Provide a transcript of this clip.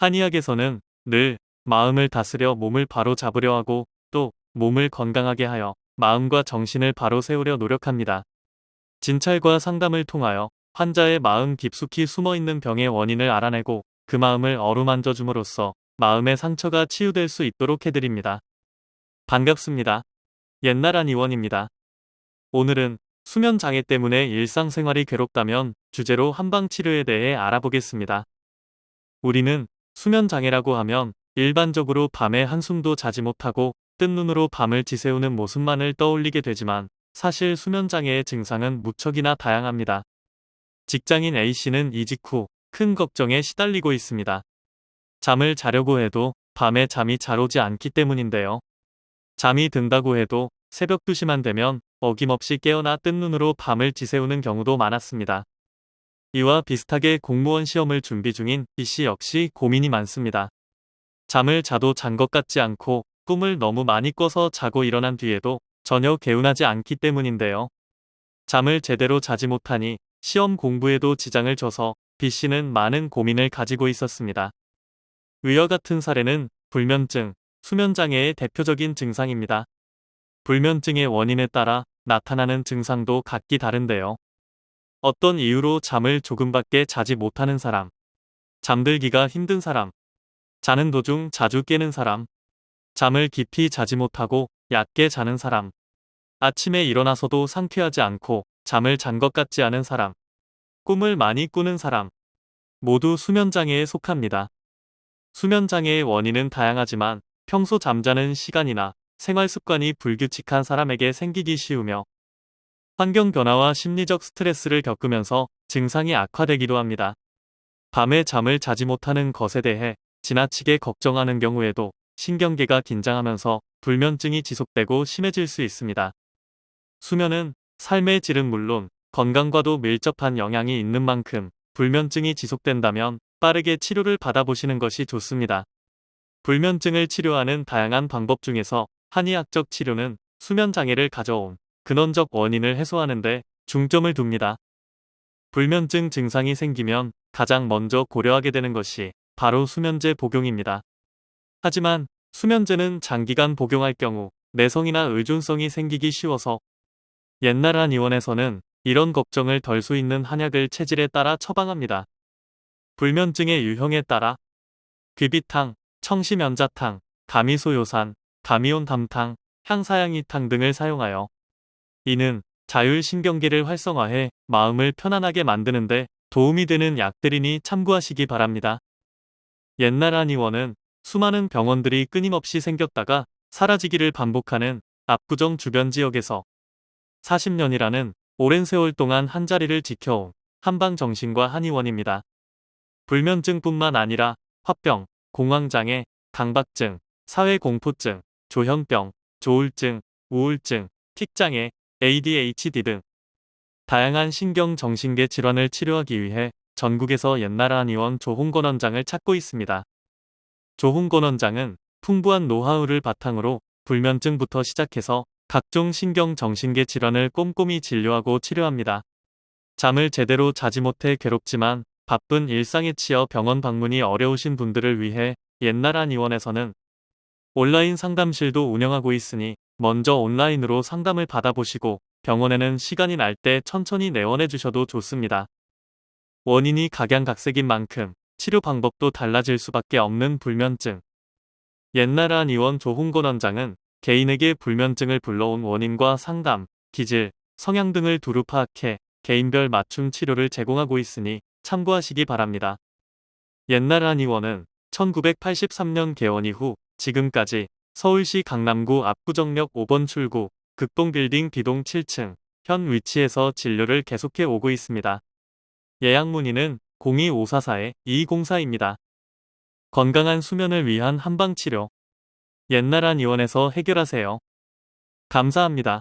한의학에서는 늘 마음을 다스려 몸을 바로 잡으려 하고 또 몸을 건강하게 하여 마음과 정신을 바로 세우려 노력합니다. 진찰과 상담을 통하여 환자의 마음 깊숙이 숨어있는 병의 원인을 알아내고 그 마음을 어루만져 줌으로써 마음의 상처가 치유될 수 있도록 해드립니다. 반갑습니다. 옛날 한의원입니다. 오늘은 수면 장애 때문에 일상생활이 괴롭다면 주제로 한방치료에 대해 알아보겠습니다. 우리는 수면 장애라고 하면 일반적으로 밤에 한숨도 자지 못하고 뜬 눈으로 밤을 지새우는 모습만을 떠올리게 되지만 사실 수면 장애의 증상은 무척이나 다양합니다. 직장인 A씨는 이직 후 큰 걱정에 시달리고 있습니다. 잠을 자려고 해도 밤에 잠이 잘 오지 않기 때문인데요. 잠이 든다고 해도 새벽 2시만 되면 어김없이 깨어나 뜬 눈으로 밤을 지새우는 경우도 많았습니다. 이와 비슷하게 공무원 시험을 준비 중인 B씨 역시 고민이 많습니다. 잠을 자도 잔 것 같지 않고 꿈을 너무 많이 꿔서 자고 일어난 뒤에도 전혀 개운하지 않기 때문인데요. 잠을 제대로 자지 못하니 시험 공부에도 지장을 줘서 B씨는 많은 고민을 가지고 있었습니다. 위와 같은 사례는 불면증, 수면장애의 대표적인 증상입니다. 불면증의 원인에 따라 나타나는 증상도 각기 다른데요. 어떤 이유로 잠을 조금밖에 자지 못하는 사람, 잠들기가 힘든 사람, 자는 도중 자주 깨는 사람, 잠을 깊이 자지 못하고 얕게 자는 사람, 아침에 일어나서도 상쾌하지 않고 잠을 잔 것 같지 않은 사람, 꿈을 많이 꾸는 사람, 모두 수면장애에 속합니다. 수면장애의 원인은 다양하지만 평소 잠자는 시간이나 생활 습관이 불규칙한 사람에게 생기기 쉬우며 환경 변화와 심리적 스트레스를 겪으면서 증상이 악화되기도 합니다. 밤에 잠을 자지 못하는 것에 대해 지나치게 걱정하는 경우에도 신경계가 긴장하면서 불면증이 지속되고 심해질 수 있습니다. 수면은 삶의 질은 물론 건강과도 밀접한 영향이 있는 만큼 불면증이 지속된다면 빠르게 치료를 받아보시는 것이 좋습니다. 불면증을 치료하는 다양한 방법 중에서 한의학적 치료는 수면 장애를 가져온 근원적 원인을 해소하는 데 중점을 둡니다. 불면증 증상이 생기면 가장 먼저 고려하게 되는 것이 바로 수면제 복용입니다. 하지만 수면제는 장기간 복용할 경우 내성이나 의존성이 생기기 쉬워서 옛날 한의원에서는 이런 걱정을 덜 수 있는 한약을 체질에 따라 처방합니다. 불면증의 유형에 따라 귀비탕, 청심연자탕, 가미소요산, 가미온담탕, 향사양이탕 등을 사용하여 이는 자율신경계를 활성화해 마음을 편안하게 만드는데 도움이 되는 약들이니 참고하시기 바랍니다. 옛날 한의원은 수많은 병원들이 끊임없이 생겼다가 사라지기를 반복하는 압구정 주변 지역에서 40년이라는 오랜 세월 동안 한자리를 지켜온 한방정신과 한의원입니다. 불면증뿐만 아니라 화병, 공황장애, 강박증, 사회공포증, 조현병, 조울증, 우울증, 틱장애, ADHD 등 다양한 신경정신계 질환을 치료하기 위해 전국에서 옛날 한의원 조홍건 원장을 찾고 있습니다. 조홍건 원장은 풍부한 노하우를 바탕으로 불면증부터 시작해서 각종 신경정신계 질환을 꼼꼼히 진료하고 치료합니다. 잠을 제대로 자지 못해 괴롭지만 바쁜 일상에 치여 병원 방문이 어려우신 분들을 위해 옛날 한의원에서는 온라인 상담실도 운영하고 있으니 먼저 온라인으로 상담을 받아보시고 병원에는 시간이 날 때 천천히 내원해 주셔도 좋습니다. 원인이 각양각색인 만큼 치료 방법도 달라질 수밖에 없는 불면증. 옛날 한의원 조홍건 원장은 개인에게 불면증을 불러온 원인과 상담, 기질, 성향 등을 두루 파악해 개인별 맞춤 치료를 제공하고 있으니 참고하시기 바랍니다. 옛날 한의원은 1983년 개원 이후 지금까지 서울시 강남구 압구정역 5번 출구 극동빌딩 B동 7층 현 위치에서 진료를 계속해 오고 있습니다. 예약 문의는 02544-2204입니다. 건강한 수면을 위한 한방치료. 옛날 한의원에서 해결하세요. 감사합니다.